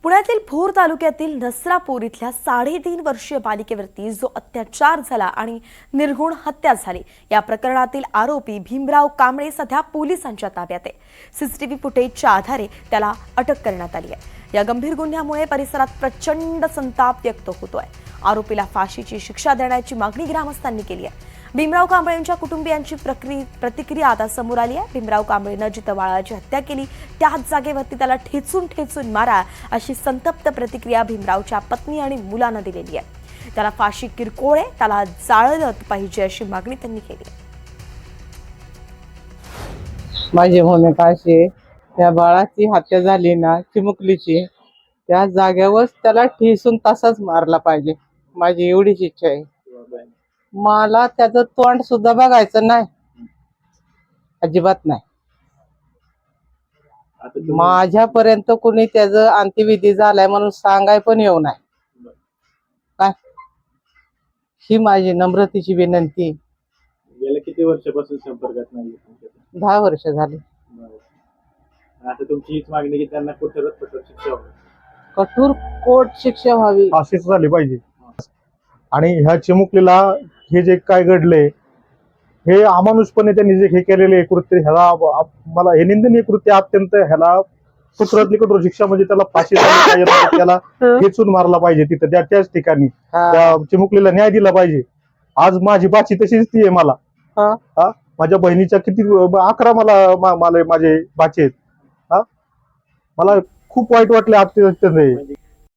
पुण्यातील भोर तालुक्यातील नसरापूर इथल्या 3.5 वर्षीय बालिकेवरती जो अत्याचार झाला आणि निर्घृण हत्या झाली, या प्रकरणातील आरोपी भीमराव कांबळे सध्या पोलिसांच्या ताब्यात आहे. सीसीटीव्ही फुटेजच्या आधारे त्याला अटक करण्यात आली आहे. या गंभीर गुन्ह्यामुळे परिसरात प्रचंड संताप व्यक्त होतोय. आरोपीला फाशीची शिक्षा देण्याची मागणी ग्रामस्थांनी केली आहे. भीमराव कांबळे यांच्या कुटुंबियांची प्रतिक्रिया आता समोर आली आहे. भीमराव कांबळेनं जिथं बाळाची हत्या केली त्याच जागेवरती त्याला ठेचून मारा, अशी संतप्त प्रतिक्रिया भीमरावच्या पत्नी आणि मुलानं दिलेली आहे. त्याला फाशी किरकोळ आहे, त्याला जाळलं पाहिजे अशी मागणी त्यांनी केली. माझी भूमिका अशी आहे, त्या बाळाची हत्या झाली ना चिमुकलीची, त्या जाग्यावर त्याला ठेचून तसाच मारला पाहिजे. माझी एवढीच इच्छा आहे. मला त्याचं तोंड सुद्धा बघायचं नाही, अजिबात नाही. माझ्यापर्यंत कुणी त्याचं अंत्यविधी झालाय म्हणून सांगाय पण येऊ नाही काय. ही माझी नम्रतेची विनंती. गेल्या किती वर्षापासून संपर्कात नाही? 10 वर्ष झाली. आता तुमची हीच मागणी की त्यांना कठोर शिक्षा व्हावी. कठोर कोर्ट शिक्षा व्हावी. अशीच झाली पाहिजे. आणि ह्या चिमुकलीला हे जे काय घडलंय, हे अमानुषपणे त्यांनी जे हे केलेले कृत्य, ह्याला मला हे निंदनीय कृत्य अत्यंत, ह्याला कठोरातली कठोर शिक्षा म्हणजे त्याला फाशी झाली पाहिजे. त्याला खेचून मारला पाहिजे तिथं त्याच ठिकाणी. त्या चिमुकलीला न्याय दिला पाहिजे. आज माझी बाची तशीच ती आहे. मला माझ्या बहिणीच्या किती 11 मला माझे बाचे आहेत. मला खूप वाईट वाटले.